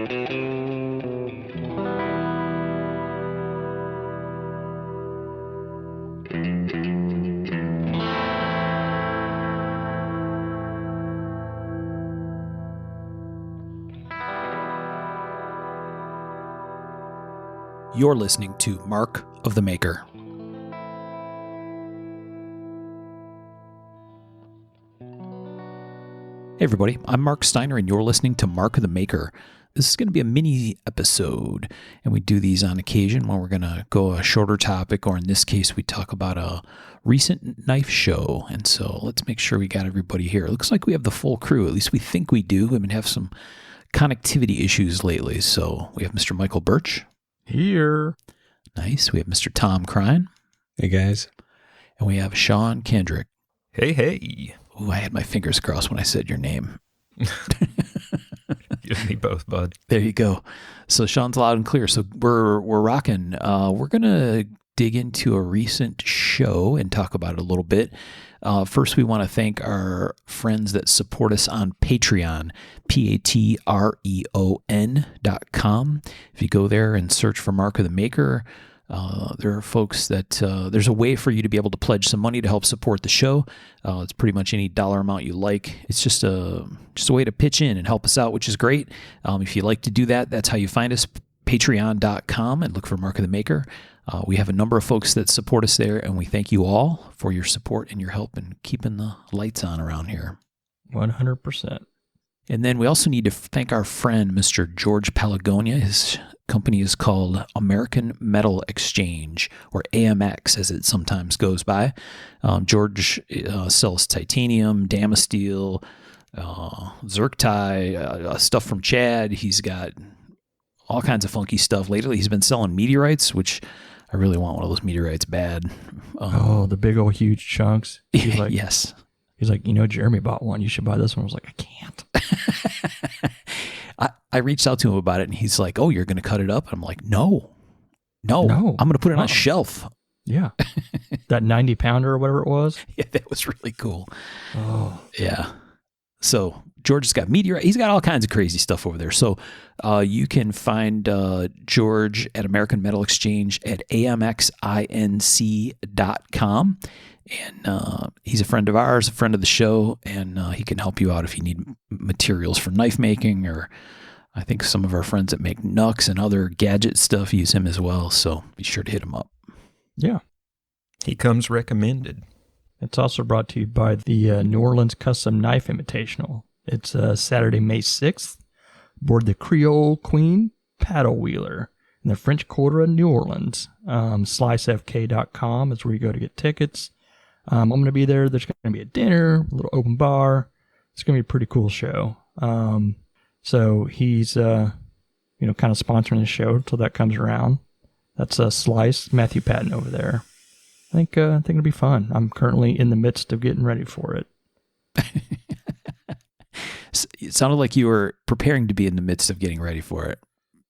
You're listening to Mark of the Maker. Hey everybody, I'm Mark Steiner and you're listening to Mark of the Maker. This is going to be a mini episode, and we do these on occasion when we're going to go a shorter topic, or in this case, we talk about a recent knife show. And so let's make sure we got everybody here. It looks like we have the full crew, at least we think we do. We've been having some connectivity issues lately. So we have Mr. Michael Birch. Here. Nice. We have Mr. Tom Crine. Hey, guys. And we have Sean Kendrick. Hey, hey. Ooh, I had my fingers crossed when I said your name. You and me both, bud. There you go. So Sean's loud and clear. So we're rocking. We're going to dig into a recent show and talk about it a little bit. First, we want to thank our friends that support us on Patreon, patreon.com. If you go there and search for Mark of the Maker, there are folks that there's a way for you to be able to pledge some money to help support the show. It's pretty much any dollar amount you like. It's just a way to pitch in and help us out, which is great. If you like to do that, that's how you find us, patreon.com, and look for Mark of the Maker. We have a number of folks that support us there, and we thank you all for your support and your help in keeping the lights on around here. 100%. And then we also need to thank our friend, Mr. George Palagonia. His company is called American Metal Exchange, or AMX, as it sometimes goes by. George sells titanium, Damasteel, Zerktai, stuff from Chad. He's got all kinds of funky stuff. Lately, he's been selling meteorites, which I really want one of those meteorites bad. The big old huge chunks. He's like, yes. He's like, Jeremy bought one. You should buy this one. I was like, I can't. I reached out to him about it, and he's like, oh, you're going to cut it up? And I'm like, no, I'm going to put it on a shelf. Yeah. That 90 pounder or whatever it was. Yeah, that was really cool. Oh. Yeah. So George has got meteorite. He's got all kinds of crazy stuff over there. So you can find George at American Metal Exchange at amxinc.com. And he's a friend of ours, a friend of the show, and he can help you out if you need materials for knife making, or I think some of our friends that make knucks and other gadget stuff use him as well. So be sure to hit him up. Yeah. He comes recommended. It's also brought to you by the New Orleans Custom Knife Invitational. It's Saturday, May 6th, aboard the Creole Queen paddle wheeler in the French Quarter of New Orleans. SliceFK.com is where you go to get tickets. I'm going to be there. There's going to be a dinner, a little open bar. It's going to be a pretty cool show. So he's, kind of sponsoring the show until that comes around. That's Slice, Matthew Patton over there. I think it'll be fun. I'm currently in the midst of getting ready for it. It sounded like you were preparing to be in the midst of getting ready for it.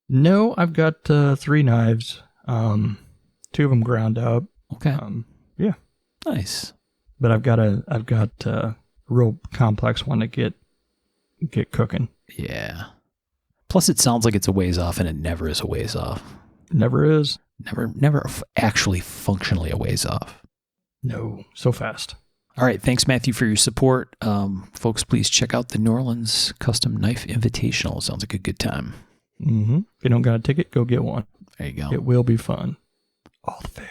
No, I've got 3 knives. 2 of them ground up. Okay. Yeah. Nice. But I've got a real complex one to get cooking. Yeah. Plus, it sounds like it's a ways off, and it never is a ways off. Never is. Never actually functionally a ways off. No, so fast. All right. Thanks, Matthew, for your support. Folks, please check out the New Orleans Custom Knife Invitational. Sounds like a good time. Mm-hmm. If you don't got a ticket, go get one. There you go. It will be fun. All the food.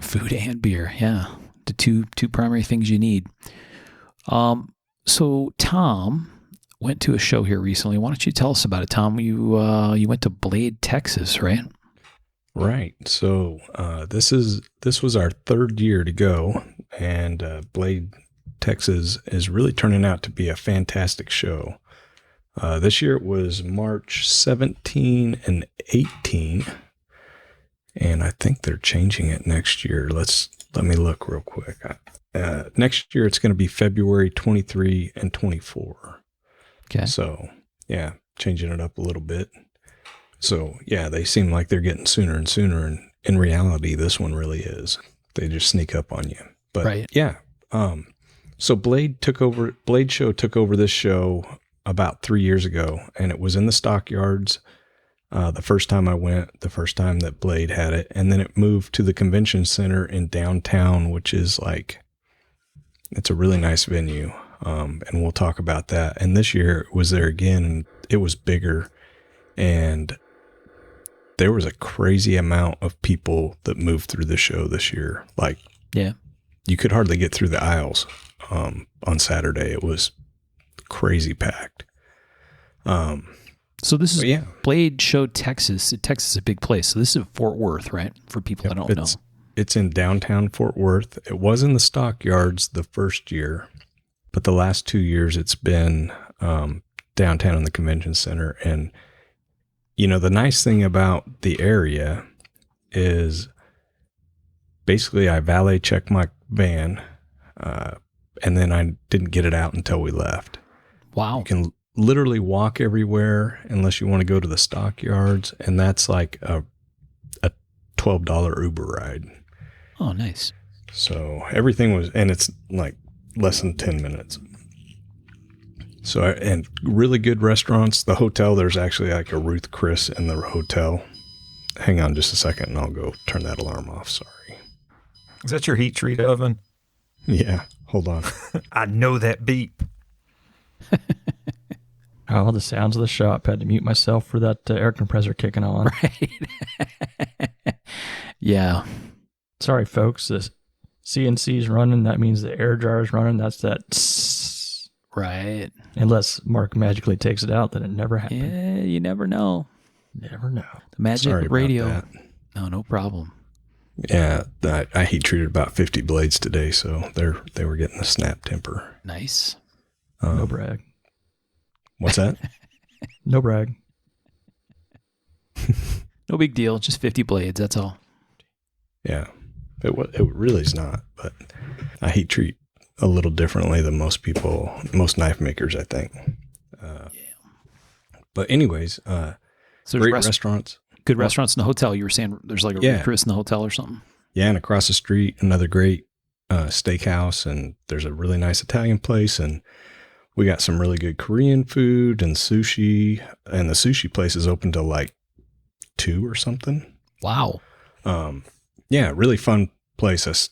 Food and beer, yeah. The two primary things you need. So Tom went to a show here recently. Why don't you tell us about it, Tom? You went to Blade, Texas, right? Right. So this was our 3rd year to go, and Blade, Texas is really turning out to be a fantastic show. This year it was March 17 and 18. And I think they're changing it next year. Let me look real quick. Next year, it's going to be February 23 and 24. Okay. So, yeah, changing it up a little bit. So, yeah, they seem like they're getting sooner and sooner. And in reality, this one really is. They just sneak up on you. But, right. Yeah. So Blade Show took over this show about 3 years ago, and it was in the stockyards. The first time I went, the first time that Blade had it, and then it moved to the convention center in downtown, which is like, it's a really nice venue. And we'll talk about that. And this year it was there again, and it was bigger, and there was a crazy amount of people that moved through the show this year. Like, Yeah. you could hardly get through the aisles. On Saturday, it was crazy packed. So this is yeah. Blade Show, Texas. Texas is a big place. So this is Fort Worth, right? For people that don't know. It's in downtown Fort Worth. It was in the stockyards the first year, but the last 2 years it's been downtown in the convention center. And, you know, the nice thing about the area is basically I valet checked my van, and then I didn't get it out until we left. Wow. You can literally walk everywhere unless you want to go to the stockyards, and that's like a $12 Uber ride. Oh, nice. So everything was, and it's like less than 10 minutes. So, and really good restaurants. The hotel, there's actually like a Ruth Chris in the hotel. Hang on just a second and I'll go turn that alarm off. Sorry. Is that your heat treat oven? Yeah. Hold on. I know that beep. Oh, the sounds of the shop. Had to mute myself for that air compressor kicking on. Right. Yeah. Sorry, folks. The CNC's running. That means the air jar is running. That's that. Tss. Right. Unless Mark magically takes it out, then it never happened. Yeah, you never know. Never know. The magic Sorry of radio. about that. No problem. Yeah. I heat treated about 50 blades today. So they were getting a snap temper. Nice. No brag. What's that? No brag. No big deal. Just 50 blades. That's all. Yeah. It really is not, but I heat treat a little differently than most knife makers, I think. But anyways, So there's great restaurants. Good restaurants in the hotel. You were saying there's like a Ruth Chris in the hotel or something. Yeah, and across the street, another great steakhouse, and there's a really nice Italian place, and we got some really good Korean food and sushi, and the sushi place is open till like 2 or something. Wow. Yeah, really fun place. It's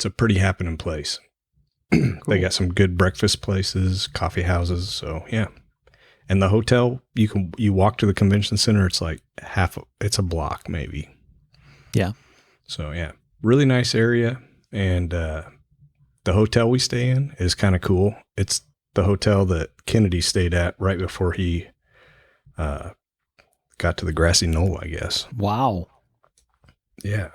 a pretty happening place. Cool. They got some good breakfast places, coffee houses. So yeah. And the hotel, you walk to the convention center. It's like it's a block maybe. Yeah. So yeah, really nice area. And, the hotel we stay in is kind of cool. It's the hotel that Kennedy stayed at right before he, got to the grassy knoll, I guess. Wow. Yeah.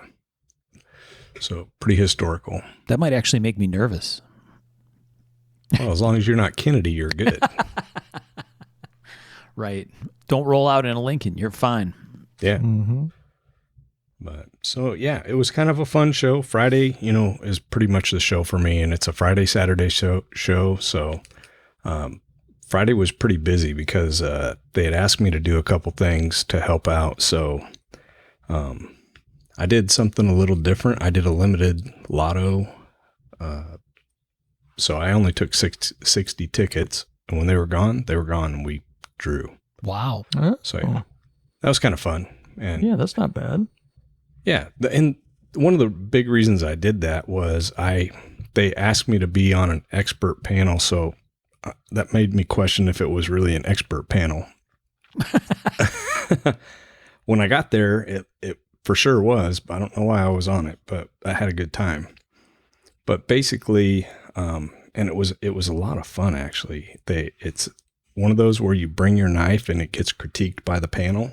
So pretty historical. That might actually make me nervous. Well, as long as you're not Kennedy, you're good. Right. Don't roll out in a Lincoln. You're fine. Yeah. Mm-hmm. But so, yeah, it was kind of a fun show. Friday, is pretty much the show for me, and it's a Friday, Saturday show. So, Friday was pretty busy because, they had asked me to do a couple things to help out. So, I did something a little different. I did a limited lotto. So I only took 60 tickets, and when they were gone, and we drew. Wow. So yeah, that was kind of fun. And Yeah, that's not bad. yeah. And one of the big reasons I did that was they asked me to be on an expert panel. So that made me question if it was really an expert panel. When I got there, it for sure was, but I don't know why I was on it, but I had a good time. But basically, and it was a lot of fun actually. It's one of those where you bring your knife and it gets critiqued by the panel.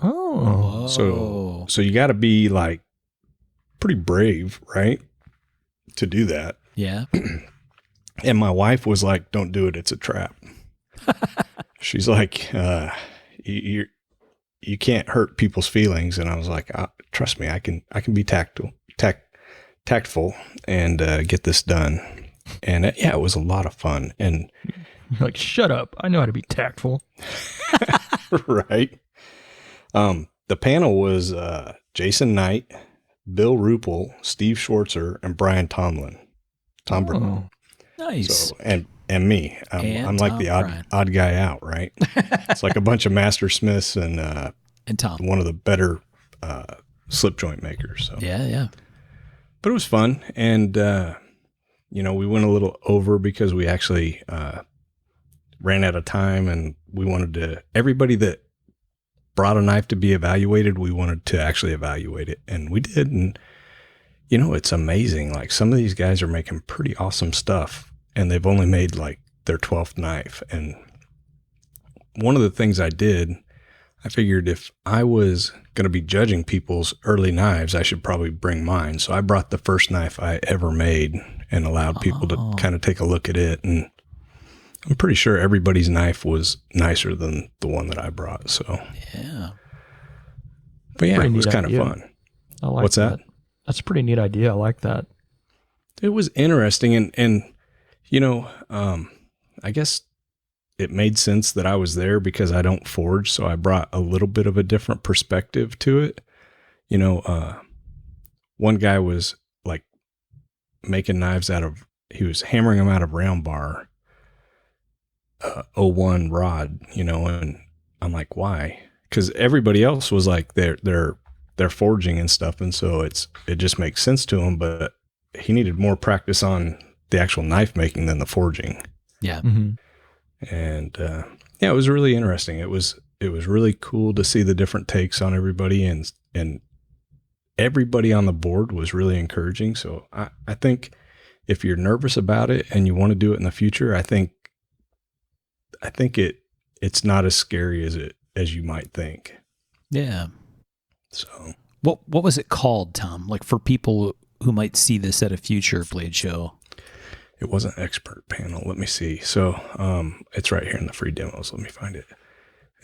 Oh. So you got to be like pretty brave, right? To do that. Yeah. And my wife was like, "Don't do it. It's a trap." She's like, you can't hurt people's feelings. And I was like, trust me, I can be tactful and get this done. And it was a lot of fun. And You're like, shut up. I know how to be tactful. right. The panel was Oh. Jason Knight, Bill Ruppel, Steve Schwartzer, and Brian Tomlin. Oh. Nice. So, and and me. And I'm like Tom the Bryan. odd guy out, right? It's like a bunch of Master Smiths and Tom. one of the better slip joint makers. So Yeah. but it was fun, and we went a little over because we actually ran out of time, and we wanted to everybody that brought a knife to be evaluated, we wanted to actually evaluate it, and we did. And it's amazing. Like, some of these guys are making pretty awesome stuff, and they've only made like their 12th knife. And one of the things I figured if I was going to be judging people's early knives, I should probably bring mine. So I brought the first knife I ever made and allowed people to kind of take a look at it. And I'm pretty sure everybody's knife was nicer than the one that I brought. So, Yeah. but yeah, Pretty it was neat kind of idea. fun. I like What's that? That's a pretty neat idea. I like that. It was interesting. And I guess it made sense that I was there because I don't forge. So I brought a little bit of a different perspective to it. One guy was like making knives he was hammering them out of round bar, 01 rod, and I'm like, why? Because everybody else was like, they're forging and stuff. And so it just makes sense to him, but he needed more practice on the actual knife making than the forging. Yeah. Mm-hmm. And it was really interesting. It was really cool to see the different takes on everybody, and everybody on the board was really encouraging. So I think if you're nervous about it and you want to do it in the future, I think it's not as scary as you might think. Yeah. So What was it called, Tom? Like, for people who might see this at a future Blade show. it wasn't expert panel. Let me see. So it's right here in the free demos. Let me find it.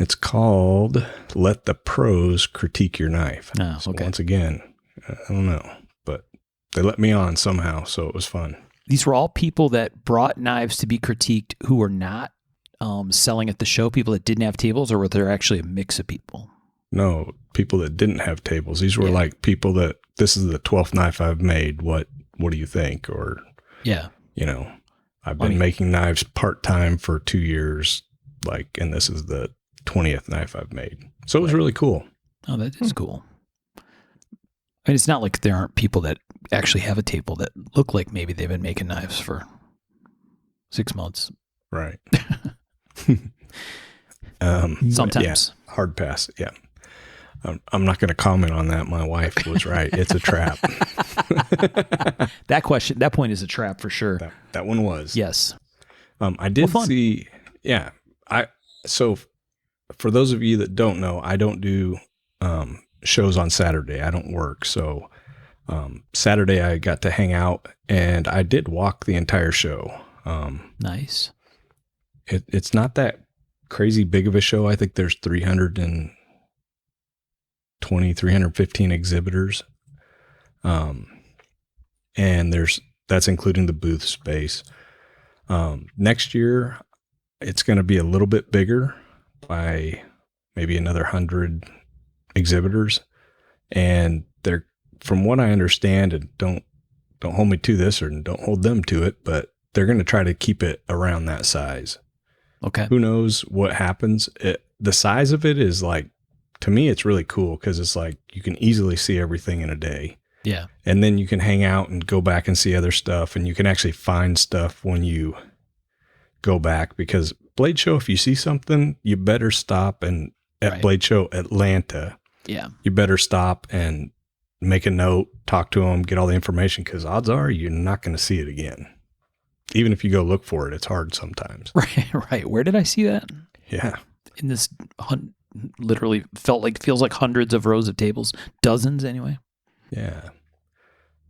It's called Let the Pros Critique Your Knife. Oh, So okay. once again, I don't know, but they let me on somehow, so it was fun. These were all people that brought knives to be critiqued who were not selling at the show, people that didn't have tables, or were there actually a mix of people? No, people that didn't have tables. These were Yeah. like people that, this is the 12th knife I've made. What do you think? Or, Yeah. I've been making knives part-time for 2 years, and this is the 20th knife I've made. So it was really cool. Oh, that is cool. I mean, it's not like there aren't people that actually have a table that look like maybe they've been making knives for 6 months. Right. Sometimes. Yeah, hard pass. Yeah. I'm not going to comment on that. My wife was right. It's a trap. That point is a trap for sure. That one was. Yes. I did Well, fun. see. Yeah. So for those of you that don't know, I don't do shows on Saturday. I don't work. So Saturday I got to hang out, and I did walk the entire show. Nice. It's not that crazy big of a show. I think there's 315 exhibitors. And that's including the booth space. Next year it's going to be a little bit bigger by maybe another 100 exhibitors. And they're, from what I understand, and don't hold me to this or don't hold them to it, but they're going to try to keep it around that size. Okay. Who knows what happens? The size of it is like, to me, it's really cool because it's like you can easily see everything in a day. Yeah. And then you can hang out and go back and see other stuff, and you can actually find stuff when you go back, because Blade Show, if you see something, you better stop, and at Right. Blade Show Atlanta, Yeah. you better stop and make a note, talk to them, get all the information, because odds are you're not going to see it again. Even if you go look for it, it's hard sometimes. Right. Where did I see that? Yeah. In this literally feels like hundreds of rows of tables, dozens anyway. Yeah.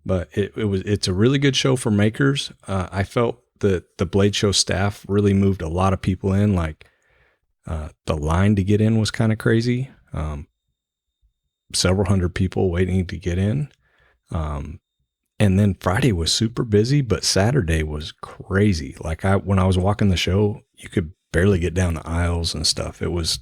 But it's a really good show for makers. I felt that the Blade Show staff really moved a lot of people in. The line to get in was kind of crazy. Several hundred people waiting to get in. And then Friday was super busy, but Saturday was crazy. When I was walking the show, you could barely get down the aisles and stuff. It was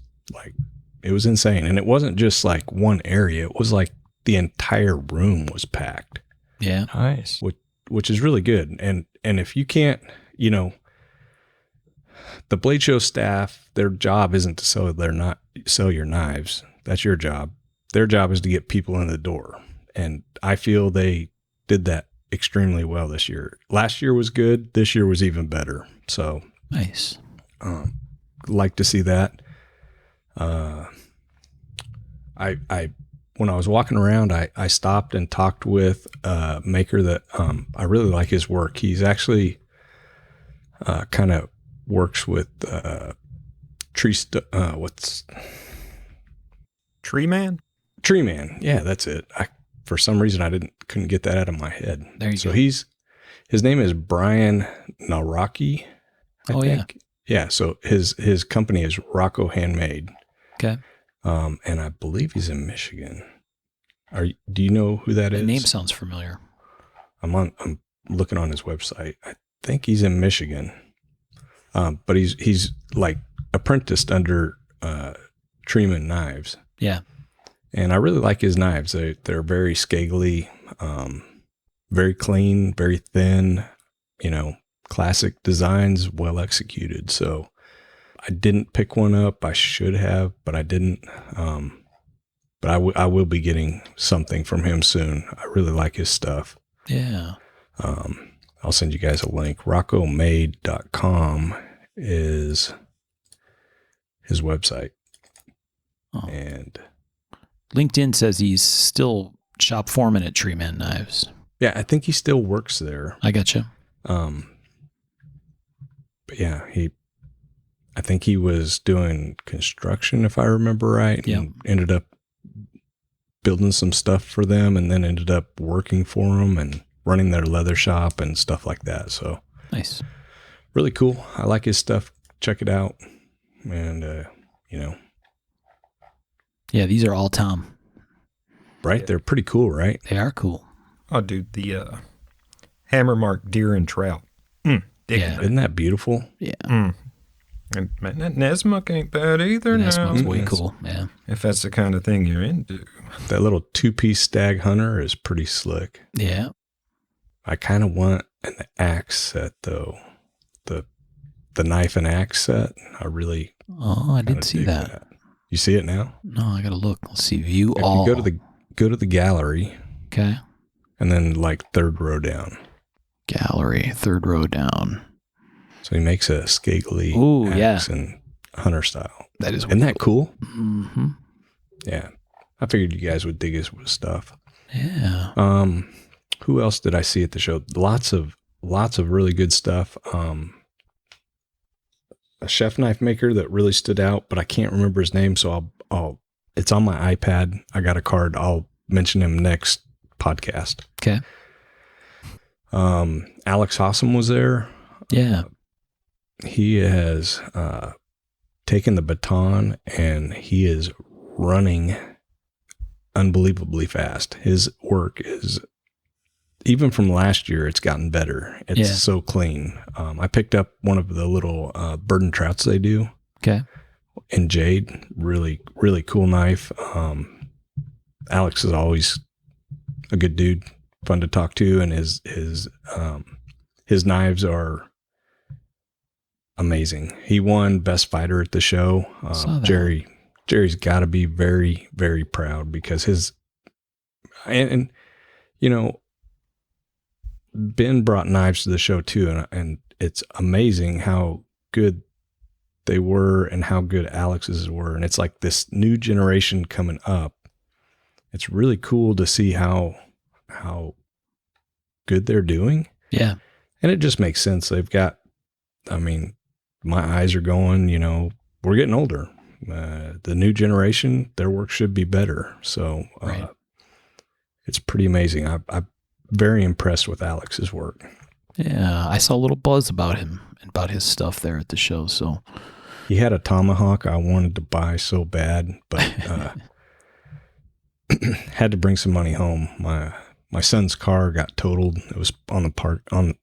insane. And it wasn't just like one area. It was like the entire room was packed. Yeah. Nice. Which is really good. And if you can't, the Blade Show staff, their job isn't to sell your knives. That's your job. Their job is to get people in the door. And I feel they did that extremely well this year. Last year was good. This year was even better. So Nice. Like to see that. I when I was walking around, I stopped and talked with a maker that I really like his work. He's actually kind of works with Tree Man? Tree Man. Yeah, that's it. For some reason I couldn't get that out of my head. There you so go. His name is Brian Naraki. I think. Yeah. So his company is Rocco Handmade. Okay. And I believe he's in Michigan. Do you know who that is? The name sounds familiar. I'm looking on his website. I think he's in Michigan. But he's like apprenticed under Treeman Knives. Yeah. And I really like his knives. They're very scagly, very clean, very thin, classic designs, well executed. So I didn't pick one up. I should have, but I didn't. But I will be getting something from him soon. I really like his stuff. Yeah. I'll send you guys a link. RoccoMade.com is his website. Oh. And LinkedIn says he's still shop foreman at Tree Man Knives. yeah, I think he still works there. I gotcha. But yeah, I think he was doing construction, if I remember right, Yeah. and ended up building some stuff for them, and then ended up working for them and running their leather shop and stuff like that. So Nice. really cool. I like his stuff. Check it out. And, Yeah, these are all Tom. right. They're pretty cool, right? They are cool. Oh, dude, the hammer mark deer and trout. Digging Yeah. that. Isn't that beautiful? Yeah. And man, that Nesmuk ain't bad either. That now. smells way cool. Yeah. If that's the kind of thing you're into. That little 2-piece stag hunter is pretty slick. Yeah. I kind of want an axe set though. The knife and axe set. I really Oh, I kinda did see dig that. You see it now? No, I gotta look. Let's see. View If all. you go to the gallery Okay. and then like third row down. Gallery, third row down. So he makes a scagly Ooh, axe yeah. in hunter style. That is. Isn't that cool? Mm-hmm. Yeah. I figured you guys would dig his stuff. Yeah. Who else did I see at the show? Lots of really good stuff. A chef knife maker that really stood out, but I can't remember his name. So it's on my iPad. I got a card. I'll mention him next podcast. Okay. Alex Hossam was there. Yeah. He has taken the baton and he is running unbelievably fast. His work is, even from last year, it's gotten better. It's so clean. I picked up one of the little burden trouts they do Okay. in jade. Really, really cool knife. Alex is always a good dude, fun to talk to, and his knives are amazing. He won Best Fighter at the show. Saw that. Jerry's got to be very, very proud because and Ben brought knives to the show too, and it's amazing how good they were and how good Alex's were. And it's like this new generation coming up. It's really cool to see how good they're doing. Yeah. And it just makes sense. My eyes are going, we're getting older. The new generation, their work should be better. So Right. It's pretty amazing. I'm very impressed with Alex's work. Yeah. I saw a little buzz about him and about his stuff there at the show. So He had a tomahawk I wanted to buy so bad, but had to bring some money home. My son's car got totaled. It was parked on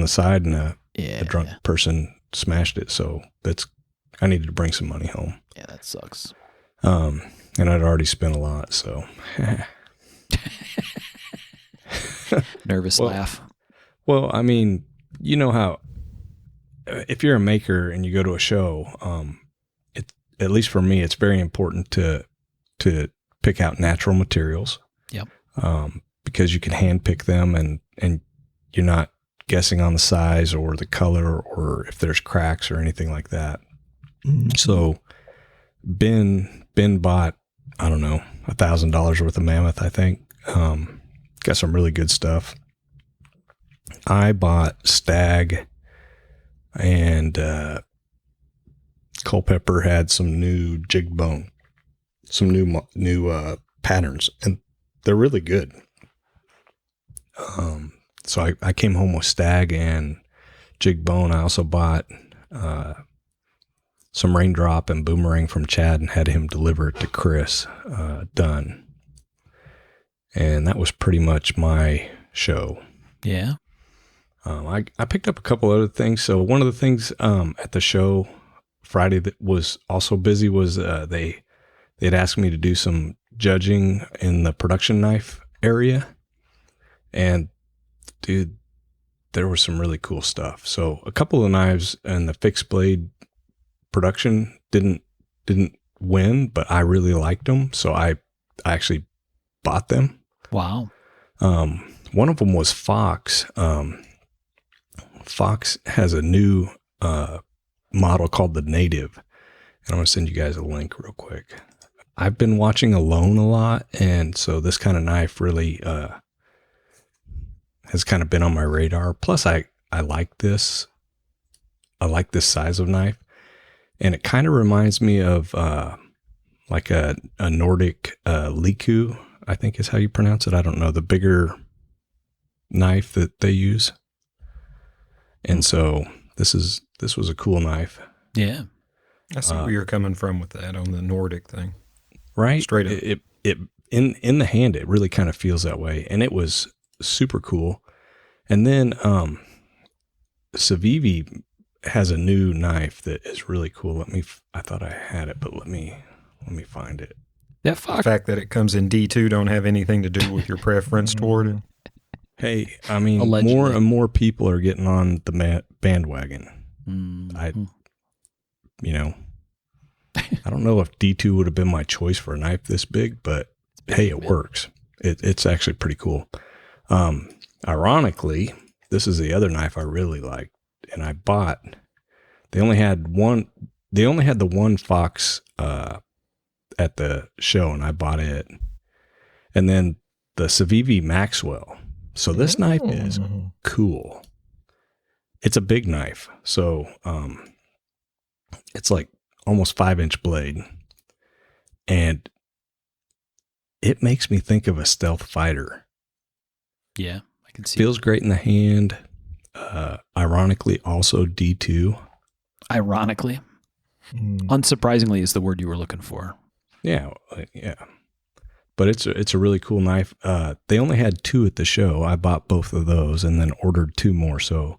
the side, and a drunk person smashed it. So I needed to bring some money home. Yeah, that sucks. And I'd already spent a lot, so Nervous Well, laugh. well, you know how if you're a maker and you go to a show, it, at least for me, it's very important to pick out natural materials. Yep. Because you can hand pick them and you're not guessing on the size or the color or if there's cracks or anything like that. So Ben bought, I don't know, $1,000 worth of Mammoth, I think. Got some really good stuff. I bought Stag, and Culpepper had some new jig bone, some new patterns, and they're really good. So I came home with Stag and jig bone. I also bought some Raindrop and Boomerang from Chad and had him deliver it to Chris, done. And that was pretty much my show. Yeah. I picked up a couple other things. So one of the things at the show Friday that was also busy was they'd asked me to do some judging in the production knife area. And dude, there was some really cool stuff. So a couple of knives in the fixed blade production didn't win, but I really liked them. So I actually bought them. Wow. One of them was Fox. Fox has a new model called the Native, and I'm going to send you guys a link real quick. I've been watching Alone a lot, and so this kind of knife really has kind of been on my radar. Plus, I like this. I like this size of knife, and it kind of reminds me of like a Nordic Liku, I think is how you pronounce it. I don't know, the bigger knife that they use. And so this was a cool knife. Yeah. I see where you're coming from with that on the Nordic thing. Right? Straight up. It in the hand, it really kind of feels that way. And it was super cool. And then Civivi has a new knife that is really cool. I thought I had it, but let me find it. That The Fox. fact that it comes in D2 don't have anything to do with your preference toward it. Hey, I mean, Allegedly. more and more people are getting on the bandwagon. Mm-hmm. I don't know if D2 would have been my choice for a knife this big, but hey, it works. It's actually pretty cool. Ironically, this is the other knife I really liked, and I bought. They only had the one Fox at the show, and I bought it. And then the Civivi Maxwell. So this knife is cool. It's a big knife. So it's like almost 5-inch blade. And it makes me think of a stealth fighter. Yeah, I can see. Feels great in the hand. Ironically, also D2. Ironically. Unsurprisingly is the word you were looking for. Yeah. But it's a really cool knife. They only had 2 at the show. I bought both of those and then ordered 2 more. So,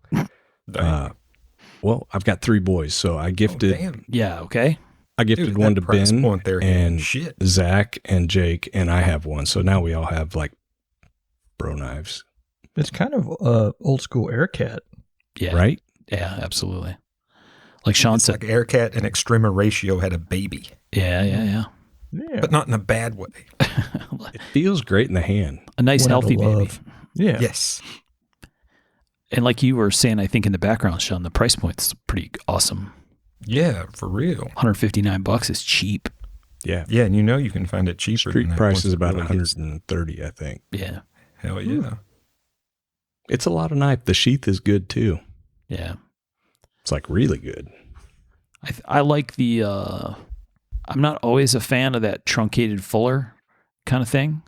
well, I've got 3 boys. So I gifted. Oh, damn. Yeah, okay. I gifted Dude, one that to price Ben point there, and shit. Zach and Jake, and I have one. So now we all have like bro knives, It's kind of old school Aircat. Yeah. right? Yeah, absolutely. Like Sean It's said. like Aircat and Extrema Ratio had a baby, Yeah. Yeah. but not in a bad way. It feels great in the hand. A nice, One to healthy baby. love. Yeah. Yes. And like you were saying, I think in the background, Sean, the price point's pretty awesome. Yeah, for real. $159 is cheap. Yeah. Yeah, and you can find it cheaper. Street than that price once is it about really gets- 130, I think. Yeah. Hell yeah. It's a lot of knife. The sheath is good too. Yeah. It's like really good. I like the, I'm not always a fan of that truncated fuller kind of thing,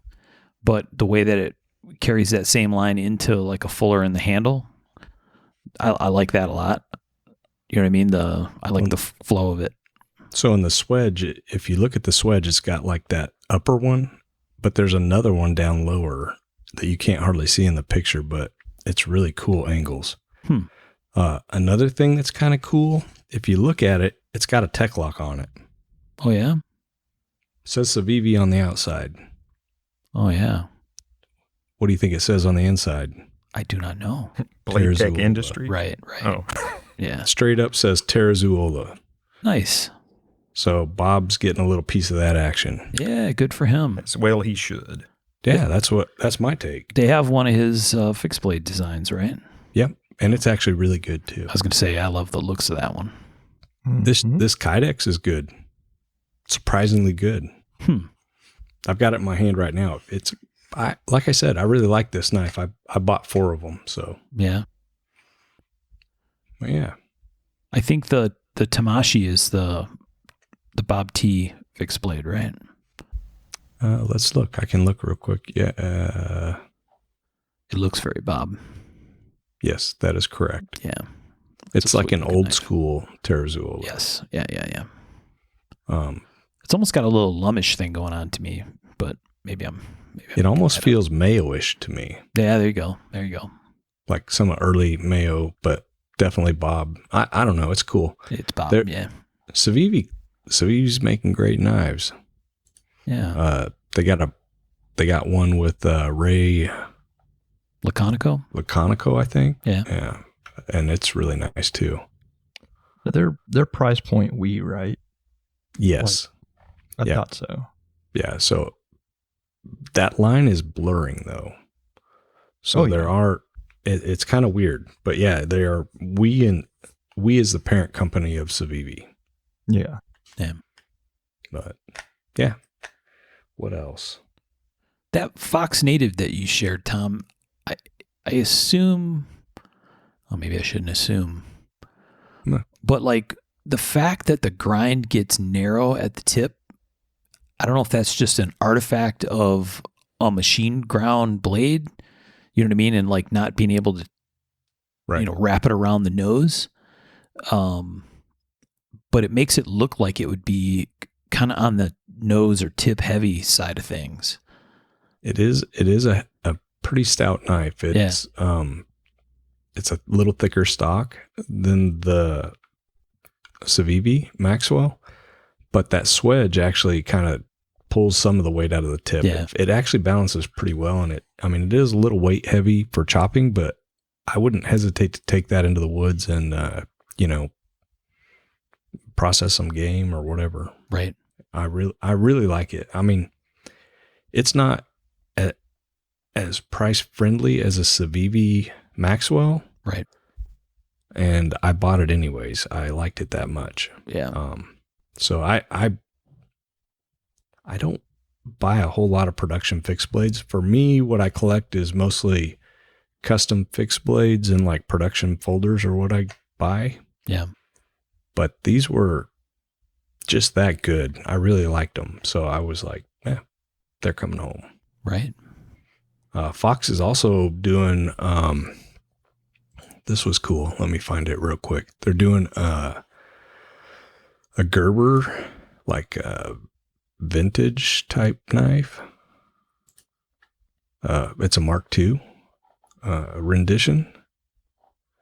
but the way that it carries that same line into like a fuller in the handle, I like that a lot. You know what I mean? I like the flow of it. So in the swedge, if you look at the swedge, it's got like that upper one, but there's another one down lower that you can't hardly see in the picture, but it's really cool angles. Another thing that's kind of cool, if you look at it, it's got a tech lock on it. Oh, yeah? It says Civivi on the outside. Oh, yeah. What do you think it says on the inside? I do not know. Blade Tech Terzul, Industry. Right. Oh. Yeah. Straight up says Terrazuola. Nice. So Bob's getting a little piece of that action. Yeah, good for him. Well, he should. Yeah, that's my take. They have one of his fixed blade designs, right? Yep. And it's actually really good too. I was going to say, I love the looks of that one. This Mhm. Kydex is good. Surprisingly good. I've got it in my hand right now. Like I said, I really like this knife. I bought 4 of them. So Yeah. yeah. I think the Tamashi is the Bob T fixed blade, right? Let's look. I can look real quick. Yeah. It looks very Bob. Yes, that is correct. Yeah. It's a like an sweet-looking old knife. school Terrazuola. Yes. Yeah. Um, It's almost got a little lummish thing going on to me, but maybe I'm it almost making that feels Mayo-ish to me, up. Yeah, there you go. There you go. like some early Mayo, but definitely Bob. I don't know. It's cool. It's Bob. There- Yeah. Civivi's making great knives. Yeah. They got one with Ray Laconico. Laconico, I think. Yeah. Yeah. And it's really nice too. Their price point, right? Yes. I Yeah. thought so. Yeah. So that line is blurring though. So Oh, there yeah. are, it's kind of weird, but yeah, they are, we as the parent company of Civivi, Yeah. but yeah. What else? That Fox Native that you shared, Tom, I assume, oh, maybe I shouldn't assume, No. but like the fact that the grind gets narrow at the tip, I don't know if that's just an artifact of a machine ground blade, you know what I mean? And like not being able to, Right. wrap it around the nose. But it makes it look like it would be kind of on the nose or tip heavy side of things. It is a pretty stout knife. It's it's a little thicker stock than the Civivi Maxwell, but that swedge actually kind of pulls some of the weight out of the tip. Yeah. It actually balances pretty well, and it is a little weight heavy for chopping, but I wouldn't hesitate to take that into the woods and process some game or whatever. Right. I really like it. I mean, it's not as price friendly as a Civivi Maxwell, Right. and I bought it anyways. I liked it that much. Yeah. So I don't buy a whole lot of production fixed blades. For me, what I collect is mostly custom fixed blades and like production folders or what I buy. Yeah. But these were just that good. I really liked them. So I was like, they're coming home. Right. Fox is also doing, this was cool. Let me find it real quick. They're doing a Gerber, like a vintage type knife. It's a Mark II rendition,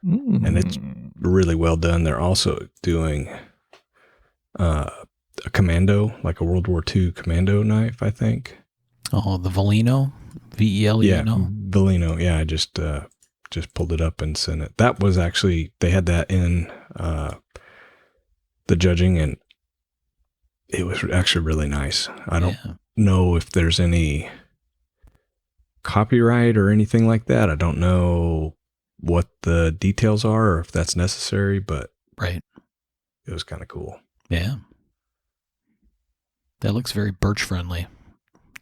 and it's really well done. They're also doing a commando, like a World War II commando knife, I think. Oh, the Velino, VELENO. Yeah, Velino. Yeah, I just pulled it up and sent it. That was actually, they had that in the judging, and it was actually really nice. I don't know if there's any copyright or anything like that. I don't know what the details are or if that's necessary, but Right. it was kind of cool. Yeah. That looks very birch friendly.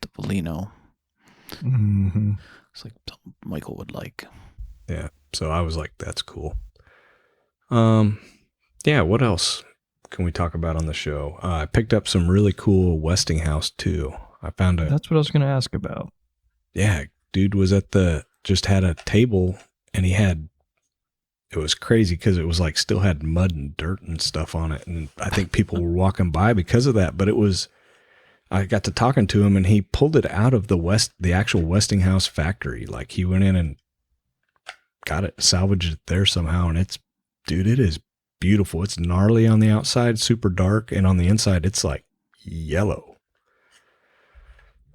The Velino. Mm-hmm. It's like something Michael would like. Yeah. So I was like, that's cool. Yeah. What else can we talk about on the show? I picked up some really cool Westinghouse too. I found That's what I was going to ask about. yeah, dude was just had a table, and it was crazy because it was like still had mud and dirt and stuff on it. And I think people were walking by because of that, but I got to talking to him, and he pulled it out of the actual Westinghouse factory. Like he went in and got it, salvaged it there somehow. And it is beautiful. It's gnarly on the outside, super dark. And on the inside, it's like yellow.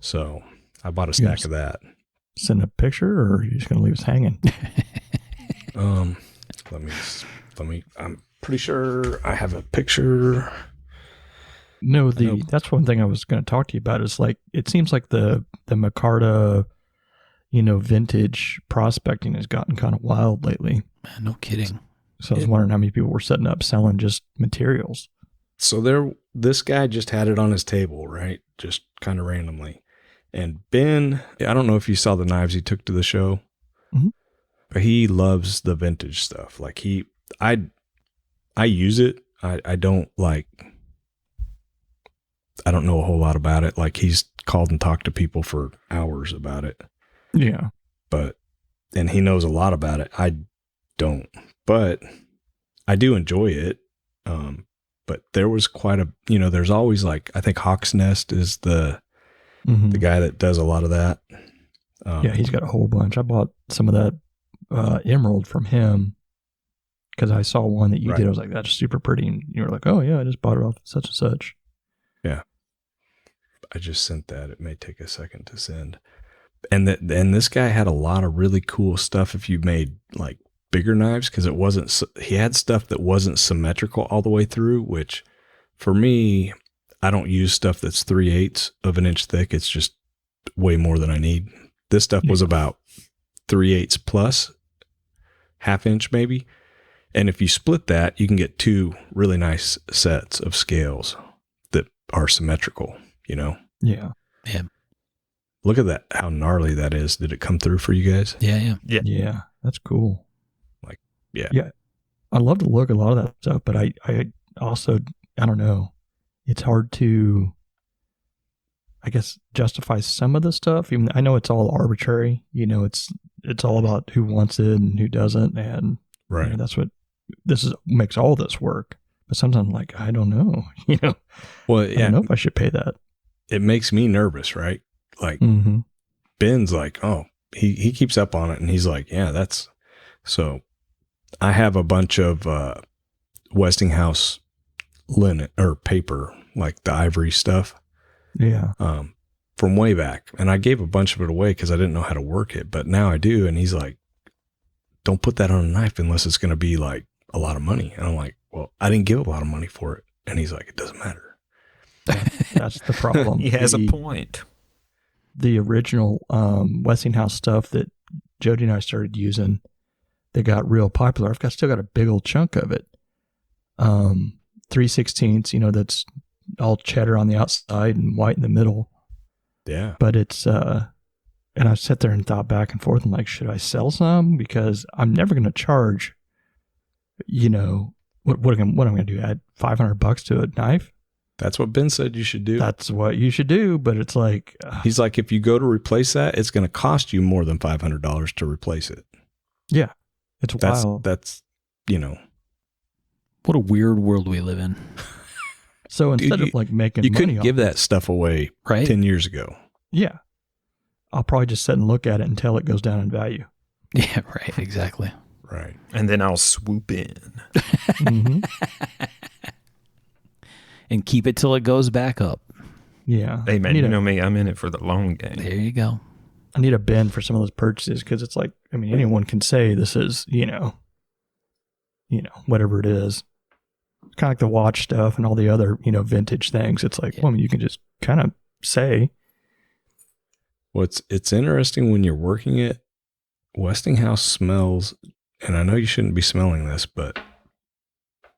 So I bought a stack of that. Send a picture, or are you just going to leave us hanging? Let me I'm pretty sure I have a picture. No, Nope. that's one thing I was going to talk to you about is like, it seems like the Micarta, vintage prospecting has gotten kind of wild lately. No kidding. So I was wondering how many people were setting up selling just materials. So this guy just had it on his table, right? Just kind of randomly. And Ben, I don't know if you saw the knives he took to the show, but he loves the vintage stuff. Like I use it. I don't know a whole lot about it. Like he's called and talked to people for hours about it. Yeah. And he knows a lot about it. I don't, but I do enjoy it. But there was quite a, there's always I think Hawk's Nest is the guy that does a lot of that. Yeah, he's got a whole bunch. I bought some of that emerald from him because I saw one that you did. I was like, that's super pretty. And you were like, oh yeah, I just bought it off such and such. Yeah. I just sent that. It may take a second to send. And this guy had a lot of really cool stuff if you made bigger knives, because he had stuff that wasn't symmetrical all the way through, which for me, I don't use stuff that's 3/8 of an inch thick. It's just way more than I need. This stuff was about 3/8 plus, half inch maybe. And if you split that, you can get two really nice sets of scales that are symmetrical, Yeah. Yeah. Look at that, how gnarly that is. Did it come through for you guys? Yeah. Yeah. That's cool. Yeah. Yeah. I love to look at a lot of that stuff, but I also, I don't know. It's hard to, I guess, justify some of the stuff. Even I know it's all arbitrary. It's all about who wants it and who doesn't. And that's what makes all this work. But sometimes I'm like, I don't know, Well, I don't know if I should pay that. It makes me nervous, right? Ben's like, oh, he keeps up on it, and he's like, yeah, that's so. I have a bunch of Westinghouse linen or paper, like the ivory stuff. Yeah. From way back, and I gave a bunch of it away because I didn't know how to work it, but now I do. And he's like, don't put that on a knife unless it's going to be a lot of money. And I'm like, well, I didn't give a lot of money for it. And he's like, it doesn't matter. That's the problem. He has a point. The original Westinghouse stuff that Jody and I started using, they got real popular. Still got a big old chunk of it. 3/16, that's all cheddar on the outside and white in the middle. Yeah. But it's, and I sat there and thought back and forth and like, should I sell some? Because I'm never going to charge, what am I going to do? Add $500 to a knife? That's what Ben said you should do. That's what you should do. But it's like, he's like, if you go to replace that, it's going to cost you more than $500 to replace it. Yeah. It's wild. That's, What a weird world we live in. So instead of making money, you couldn't give that stuff away 10 years ago. Yeah. I'll probably just sit and look at it until it goes down in value. Yeah, right. Exactly. Right. And then I'll swoop in. And keep it till it goes back up. Yeah. Hey, man, you know me. I'm in it for the long game. There you go. I need a bin for some of those purchases because it's like, anyone can say this is, whatever it is. Kind of like the watch stuff and all the other, vintage things. It's like, you can just kind of say. Well, it's interesting when you're working it. Westinghouse smells, and I know you shouldn't be smelling this, but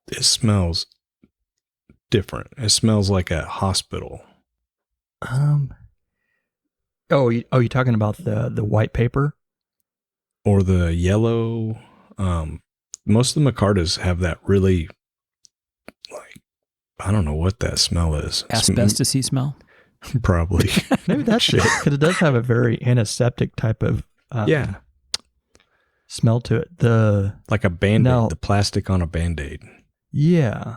it smells different. It smells like a hospital. You talking about the white paper? Or the yellow? Most of the Micartas have that really, I don't know what that smell is. Asbestos-y smell? Probably. Maybe that's it, because it does have a very antiseptic type of smell to it. Like a Band-Aid, the plastic on a Band-Aid. Yeah.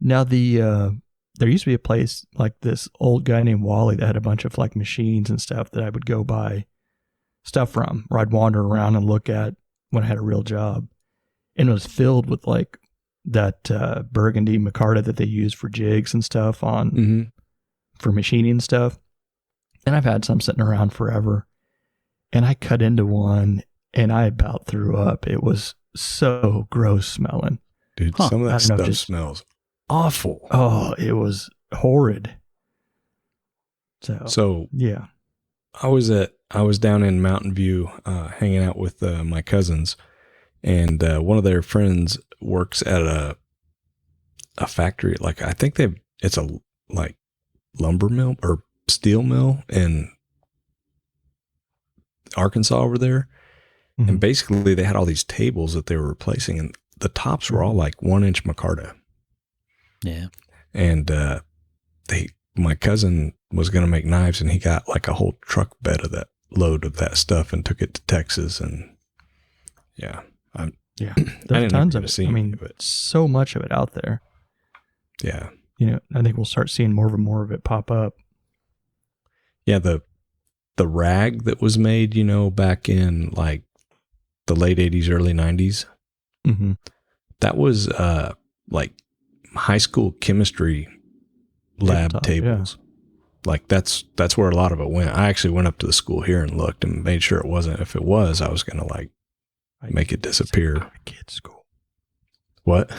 Now there used to be a place like this old guy named Wally that had a bunch of machines and stuff that I would go buy stuff from, where I'd wander around and look at when I had a real job. And it was filled with that burgundy micarta that they use for jigs and stuff on for machining and stuff. And I've had some sitting around forever. And I cut into one and I about threw up. It was so gross smelling. Dude, Huh. some of I that don't know, stuff just- smells awful. Oh, it was horrid. So Yeah. I was down in Mountain View, hanging out with my cousins, and one of their friends works at a factory. Like, I think it's a like lumber mill or steel mill in Arkansas over there. Mhm. And basically they had all these tables that they were replacing, and the tops were all like 1-inch micarta. Yeah. And my cousin was going to make knives, and he got like a whole truck bed of that load of that stuff and took it to Texas. And yeah, Yeah. I There's didn't tons ever of it. see I any mean, of it. so much of it out there. Yeah. I think we'll start seeing more of it pop up. Yeah. The rag that was made, back in like the late 80s, early 90s, Mm-hmm. that was like high school chemistry lab Tabletop, tables. Like that's where a lot of it went. I actually went up to the school here and looked and made sure it wasn't. If it was, I was going to like make it disappear. At my kid's school. What?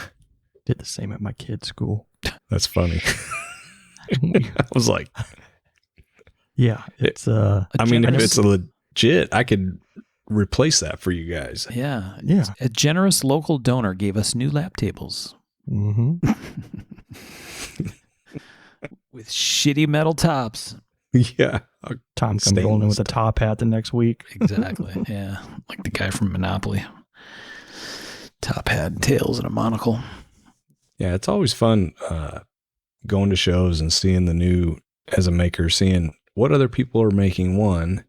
Did the same at my kid's school. That's funny. I was like, Yeah. It's I mean, if generous- it's a legit, I could replace that for you guys. Yeah. Yeah. A generous local donor gave us new lap tables Mm-hmm. with shitty metal tops. Yeah. Tom comes rolling in with a Stainless. top hat the next week. Exactly. Yeah. Like the guy from Monopoly. Top hat and tails and a monocle. Yeah. It's always fun going to shows and seeing the new, as a maker, seeing what other people are making, one,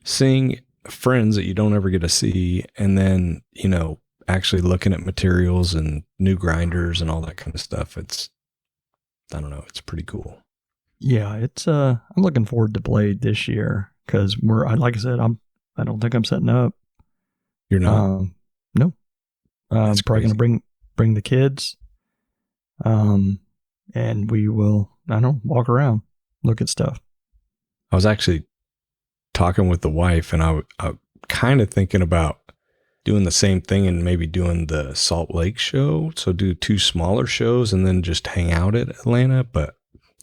seeing friends that you don't ever get to see, and then, actually looking at materials and new grinders and all that kind of stuff. I don't know, it's pretty cool. Yeah, it's I'm looking forward to Blade this year because like I said, I don't think I'm setting up. You're not? No. That's Probably crazy. gonna bring the kids. And we will, I don't know, walk around, look at stuff. I was actually talking with the wife, and I kind of thinking about doing the same thing and maybe doing the Salt Lake show. So do 2 smaller shows and then just hang out at Atlanta, but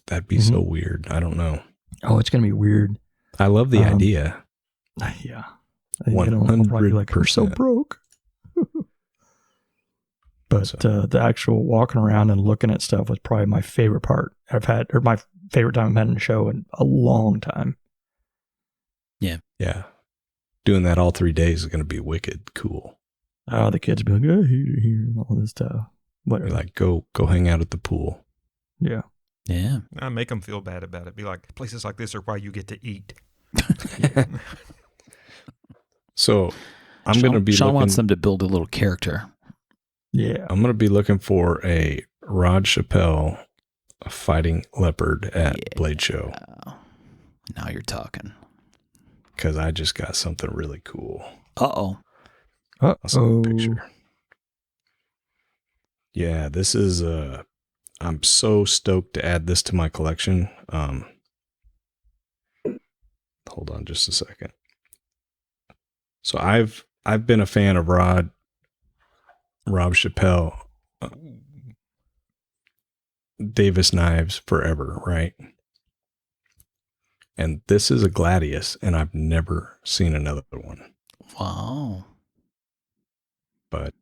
that'd be so weird. I don't know. Oh, it's gonna be weird. I love the idea. Yeah. I'll probably be like, I'm so 100%. broke. But the actual walking around and looking at stuff was probably my favorite part my favorite time I've had in a show in a long time. Yeah. Doing that all 3 days is going to be wicked cool. The kids be like, oh, here, and all this stuff. Whatever. You're like, go hang out at the pool. Yeah. Yeah. I make them feel bad about it. Be like, places like this are why you get to eat. So I'm going to be Sean looking, wants them to build a little character. Yeah. I'm going to be looking for a Rod Chappelle fighting leopard at Blade Show, Now you're talking. because I just got something really cool. Uh-oh. I'll send a Oh. picture. Yeah, this is I'm so stoked to add this to my collection. Hold on just a second. So I've been a fan of Rob Chappelle Davis knives forever, right? And this is a Gladius, and I've never seen another one. Wow. But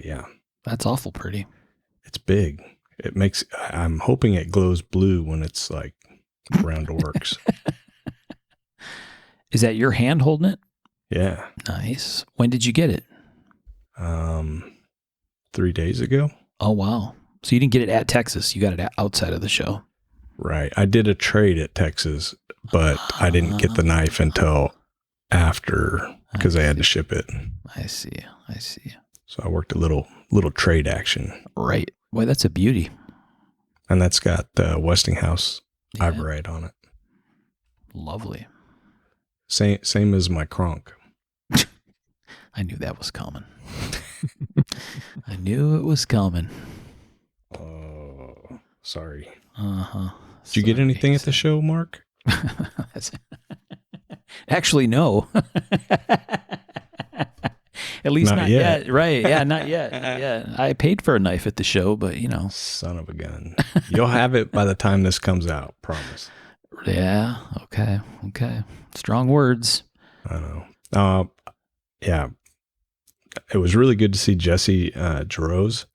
yeah, That's awful pretty. it's big. I'm hoping it glows blue when it's like around orcs. Is that your hand holding it? Yeah. Nice. When did you get it? 3 days ago. Oh, wow. So you didn't get it at Texas. You got it outside of the show. Right. I did a trade at Texas, but I didn't get the knife until after because they had to ship it. I see. So I worked a little trade action, Right. Boy, that's a beauty. and that's got Westinghouse Yeah. Ivorite on it. Lovely. Same as my Kronk. I knew that was coming. I knew it was coming. Oh, sorry. Uh-huh. Did you get anything at the show, Mark? Actually, no. At least Not not yet. yet. Right. Yeah, not yet. Not yet. I paid for a knife at the show, but you know. Son of a gun. You'll have it by the time this comes out, promise. Yeah. Okay. Okay. Strong words. I know. Yeah. It was really good to see Jesse Jarosz.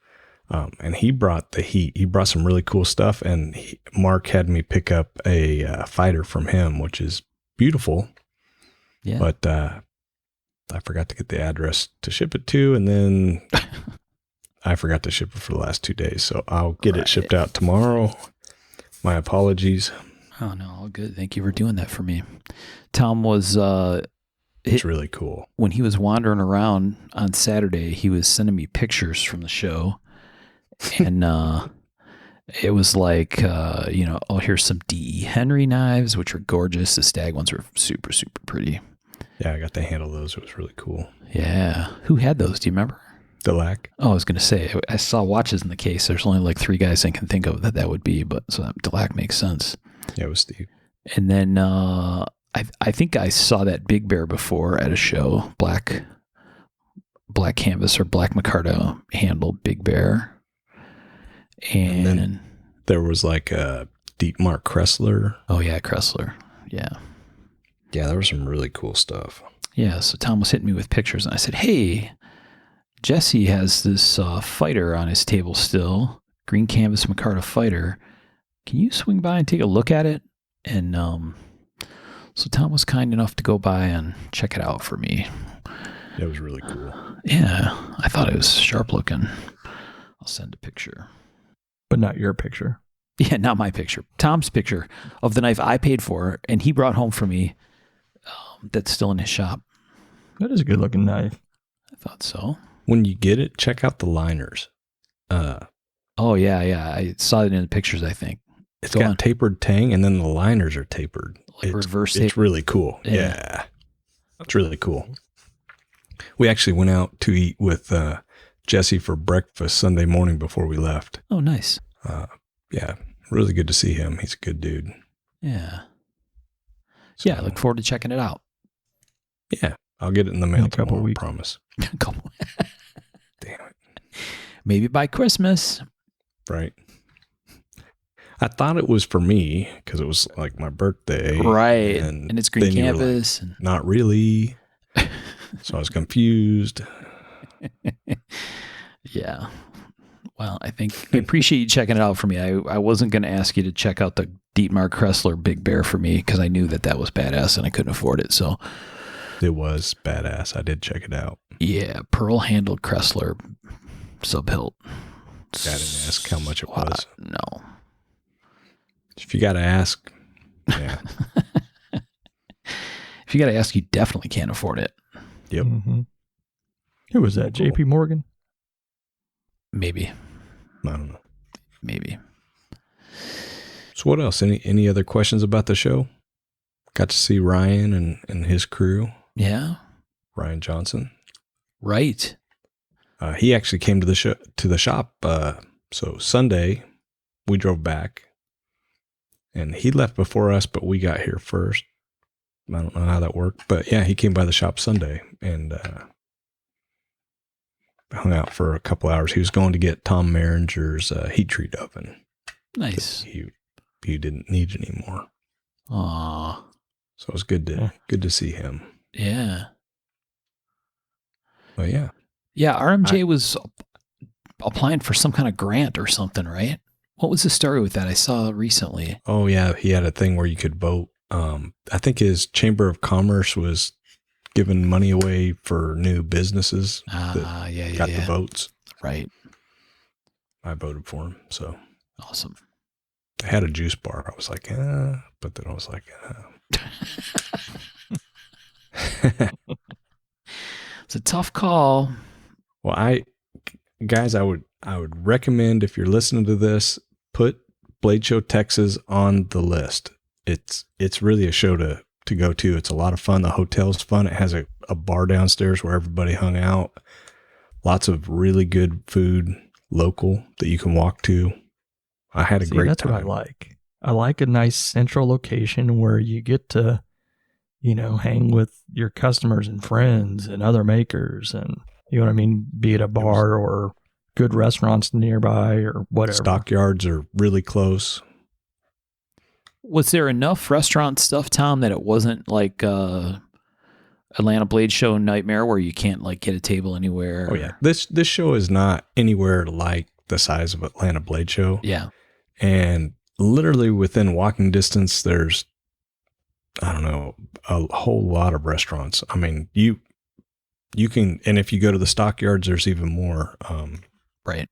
And he brought the heat. He brought some really cool stuff. And Mark had me pick up a fighter from him, which is beautiful. Yeah. But I forgot to get the address to ship it to. And then I forgot to ship it for the last 2 days. So I'll get it shipped out tomorrow. My apologies. Oh, no. All good. Thank you for doing that for me. Tom was... It's really cool. When he was wandering around on Saturday, he was sending me pictures from the show. And it was like, oh, here's some D.E. Henry knives, which are gorgeous. The Stag ones were super, super pretty. Yeah, I got to handle those. It was really cool. Yeah. Who had those? Do you remember? Delac. Oh, I was going to say, I saw watches in the case. There's only like 3 guys I can think of that would be, but so that Delac makes sense. Yeah, it was Steve. And then I think I saw that Big Bear before at a show, black canvas or black micarta handle Big Bear. And then there was like a Dietmar Kressler. Oh yeah, Kressler. Yeah. Yeah, there was some really cool stuff. Yeah, so Tom was hitting me with pictures and I said, hey, Jesse has this fighter on his table still, green canvas micarta fighter. Can you swing by and take a look at it? And so Tom was kind enough to go by and check it out for me. It was really cool. Yeah, I thought it was sharp looking. I'll send a picture. But not your picture. Yeah, not my picture. Tom's picture of the knife I paid for and he brought home for me. That's still in his shop. That is a good looking knife. I thought so. When you get it, check out the liners. Oh, yeah. I saw it in the pictures, I think. It's got tapered tang, and then the liners are tapered. Like reverse It's taper. really cool. Yeah. It's really cool. We actually went out to eat with Jesse for breakfast Sunday morning before we left. Oh, nice. Yeah, really good to see him. He's a good dude. Yeah. So, Yeah, I look forward to checking it out. Yeah, I'll get it in the mail a couple tomorrow, weeks. promise. Couple. Damn it. Maybe by Christmas. Right. I thought it was for me because it was like my birthday. Right. And it's green then you were canvas. like, not really. So I was confused. Yeah. Well, I appreciate you checking it out for me. I wasn't going to ask you to check out the Dietmar Kressler Big Bear for me because I knew that was badass and I couldn't afford it. So It was badass. I did check it out. yeah, pearl handled Kressler sub-hilt. I didn't ask how much it was. No. If you got to ask, yeah. If you got to ask, you definitely can't afford it. Yep. Mm-hmm. Who was that? Cool. J.P. Morgan? I Maybe. don't know. Maybe. So what else? Any other questions about the show? Got to see Ryan and his crew. Yeah. Ryan Johnson. Right. He actually came to the shop. So Sunday we drove back, and he left before us, but we got here first. I don't know how that worked, but yeah, he came by the shop Sunday and hung out for a couple hours. He was going to get Tom Maringer's heat treat oven. Nice. He didn't need it anymore. Aw. So it was good to see him. Yeah. But yeah. Yeah, RMJ was applying for some kind of grant or something, right? What was the story with that? I saw recently. Oh yeah, he had a thing where you could vote. I think his Chamber of Commerce was giving money away for new businesses that got the votes. Right. I voted for him. So Awesome. I had a juice bar. I was like, but then I was like, It's a tough call. well, I would recommend, if you're listening to this, put Blade Show Texas on the list. It's really a show to go to. It's a lot of fun. The hotel's fun. It has a bar downstairs where everybody hung out. Lots of really good food, local, that you can walk to. I had a great that's time. What I like. I like a nice central location where you get to, hang with your customers and friends and other makers. And You know what I mean? Be it a bar or good restaurants nearby or whatever. Stockyards are really close. Was there enough restaurant stuff, Tom, that it wasn't like Atlanta Blade Show Nightmare where you can't like get a table anywhere? Oh yeah, this show is not anywhere like the size of Atlanta Blade Show. Yeah. And literally within walking distance, there's, I don't know, a whole lot of restaurants. I mean, you can, and if you go to the stockyards, there's even more. Right.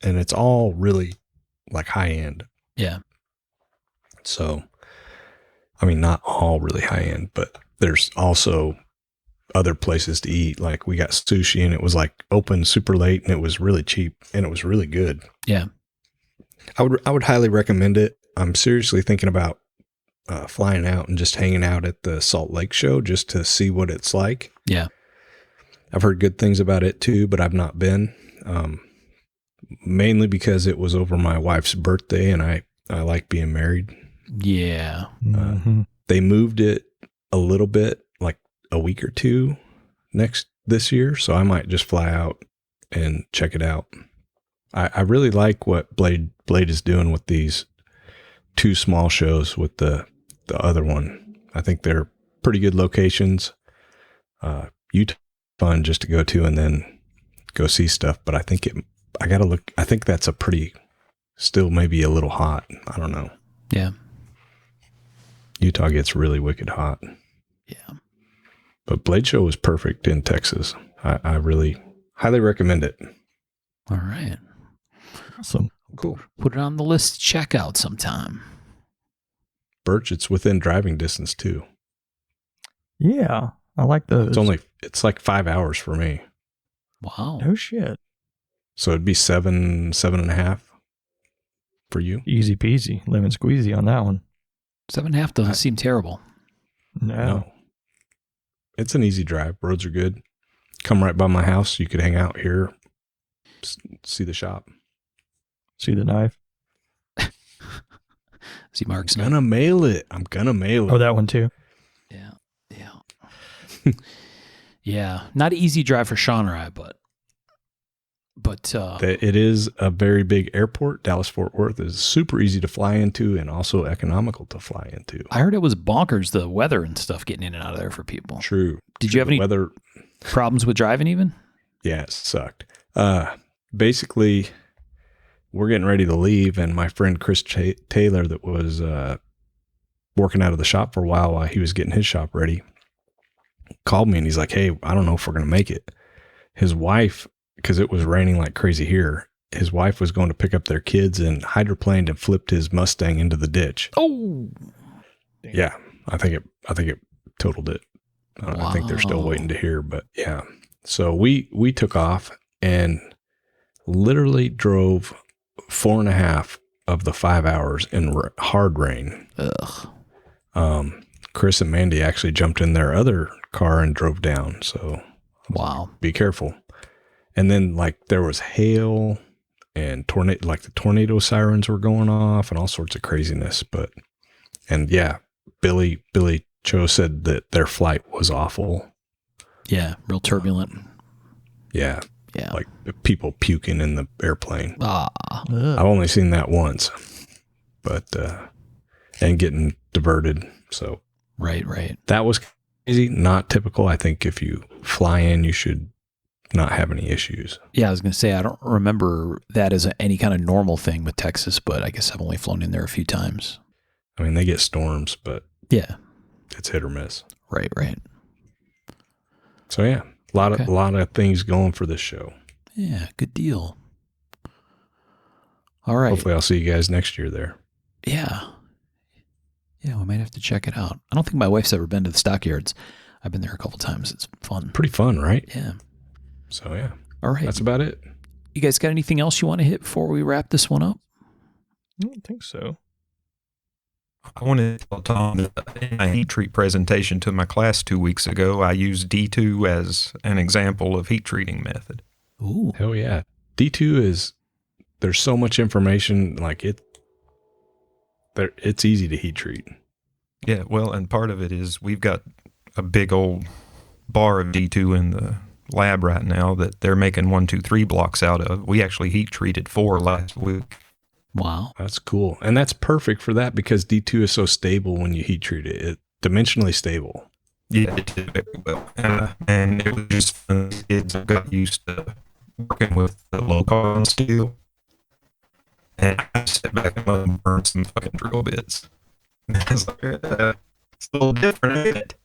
And it's all really like high end. Yeah. So, I mean, not all really high end, but there's also other places to eat. Like we got sushi and it was like open super late and it was really cheap and it was really good. Yeah. I would highly recommend it. I'm seriously thinking about flying out and just hanging out at the Salt Lake show just to see what it's like. Yeah. I've heard good things about it too, but I've not been, mainly because it was over my wife's birthday and I like being married. Yeah. Mm-hmm. They moved it a little bit, like a week or two this year. So I might just fly out and check it out. I really like what Blade is doing with these two small shows with the other one. I think they're pretty good locations. Utah fun just to go to and then go see stuff. But I think I think that's still maybe a little hot. I don't know. Yeah. Utah gets really wicked hot. Yeah. But Blade Show was perfect in Texas. I really highly recommend it. All right. Awesome. Cool. Put it on the list to check out sometime. Birch, it's within driving distance too. Yeah. I like those. It's like 5 hours for me. Wow. No shit. So it'd be 7.5 for you. Easy peasy. Lemon squeezy on that one. 7.5 doesn't seem terrible. No. It's an easy drive. Roads are good. Come right by my house. You could hang out here, see the shop. See the knife? See Mark's I'm gonna mail it. Oh, that one too. Yeah. Yeah. Yeah. Not an easy drive for Sean or I, but it is a very big airport. Dallas-Fort Worth is super easy to fly into and also economical to fly into. I heard it was bonkers, the weather and stuff getting in and out of there for people. True. Did you have any weather? problems with driving even? Yeah, it sucked. Basically, we're getting ready to leave, and my friend Chris Taylor, that was working out of the shop for a while he was getting his shop ready, called me and he's like, "Hey, I don't know if we're going to make it." His wife, because it was raining like crazy here, his wife was going to pick up their kids and hydroplaned and flipped his Mustang into the ditch. Oh, yeah. I think it totaled it. I think they're still waiting to hear, but yeah. So we took off and literally drove 4.5 of the 5 hours in hard rain. Ugh. Chris and Mandy actually jumped in their other car and drove down. So Wow. be careful. And then like there was hail and tornado, like the tornado sirens were going off and all sorts of craziness. And yeah, Billy Cho said that their flight was awful. Yeah. Real turbulent. Yeah. Yeah. Like people puking in the airplane. Ah. I've only seen that once, but, and getting diverted. So Right. that was crazy. Not typical. I think if you fly in, you should not have any issues. Yeah, I was going to say, I don't remember that as any kind of normal thing with Texas, but I guess I've only flown in there a few times. I mean, they get storms, but Yeah. it's hit or miss. Right. So yeah, a lot of things going for this show. Yeah, good deal. All right. Hopefully I'll see you guys next year there. Yeah. Yeah, we might have to check it out. I don't think my wife's ever been to the stockyards. I've been there a couple times. It's fun. Pretty fun, right? Yeah. So yeah, All right. that's about it. You guys got anything else you want to hit before we wrap this one up? I don't think so. I wanted to tell Tom that in my heat treat presentation to my class 2 weeks ago, I used D2 as an example of heat treating method. Ooh. Hell yeah. D2 there's so much information, like it's easy to heat treat. Yeah, well, and part of it is we've got a big old bar of D2 in the lab right now that they're making 1, 2, 3 blocks out of. We actually heat treated 4 last week. Wow. That's cool. And that's perfect for that because D2 is so stable when you heat treat it. It's dimensionally stable. Yeah, it did very well. And it was just fun. Kids got used to working with the low carbon steel. And I sat back and burned some fucking drill bits. And I was like, it's a little different, ain't it?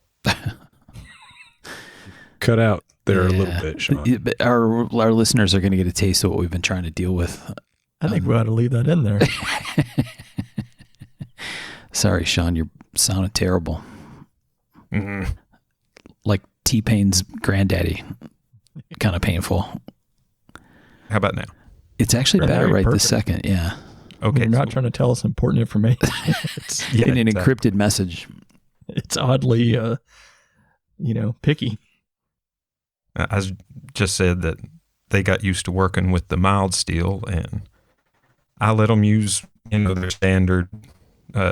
Cut out there a little bit, Sean. But our listeners are going to get a taste of what we've been trying to deal with. I think we ought to leave that in there. Sorry, Sean, you're sounding terrible. Mm-hmm. Like T-Pain's granddaddy. Kind of painful. How about now? It's actually better right this second. Yeah. Okay. You're not trying to tell us important information. It's, in an encrypted message. it's oddly, picky. I just said that they got used to working with the mild steel, and I let them use, their standard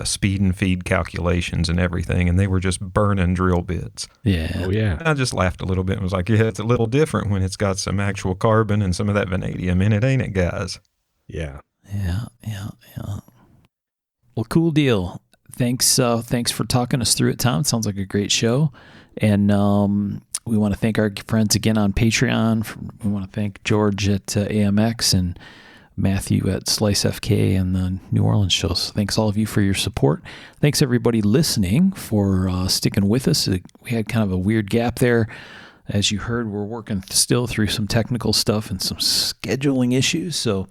speed and feed calculations and everything, and they were just burning drill bits. Yeah. Oh, yeah. And I just laughed a little bit and was like, yeah, it's a little different when it's got some actual carbon and some of that vanadium in it, ain't it, guys? Yeah. Yeah. Well, cool deal. Thanks for talking us through it, Tom. It sounds like a great show. And we want to thank our friends again on Patreon. We want to thank George at AMX and Matthew at Slice FK and the New Orleans shows. Thanks all of you for your support. Thanks everybody listening for sticking with us. We had kind of a weird gap there. As you heard, we're working still through some technical stuff and some scheduling issues. So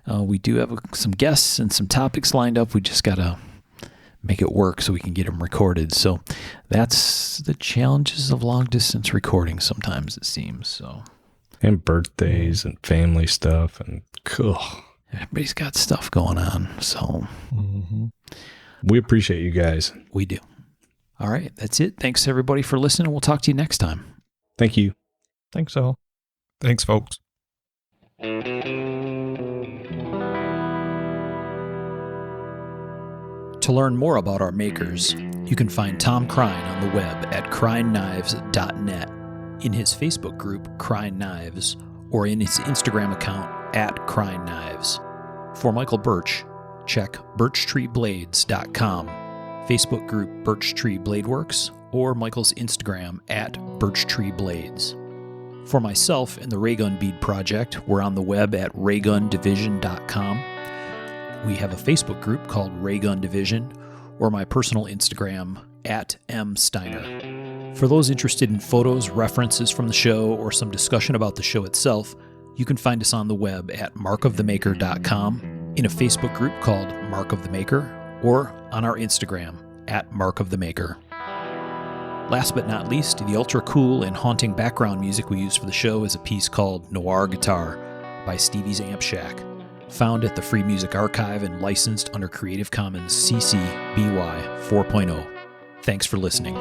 we do have some guests and some topics lined up. We just got to make it work so we can get them recorded. So that's the challenges of long distance recording sometimes, it seems. So, and birthdays and family stuff and cool. Everybody's got stuff going on. So we appreciate you guys. We do. All right. That's it. Thanks everybody for listening. We'll talk to you next time. Thank you. Thanks all. Thanks, folks. To learn more about our makers, you can find Tom Crine on the web at crineknives.net, in his Facebook group, Crine Knives, or in his Instagram account, at Crine Knives. For Michael Birch, check birchtreeblades.com, Facebook group Birch Tree Blade Works, or Michael's Instagram at birchtreeblades. For myself and the Raygun Bead Project, we're on the web at raygundivision.com. We have a Facebook group called Raygun Division, or my personal Instagram, at msteiner. For those interested in photos, references from the show, or some discussion about the show itself, you can find us on the web at markofthemaker.com, in a Facebook group called Mark of the Maker, or on our Instagram, at Mark of the Maker. Last but not least, the ultra cool and haunting background music we use for the show is a piece called Noir Guitar by Stevie's Amp Shack, found at the Free Music Archive and licensed under Creative Commons CC BY 4.0. Thanks for listening.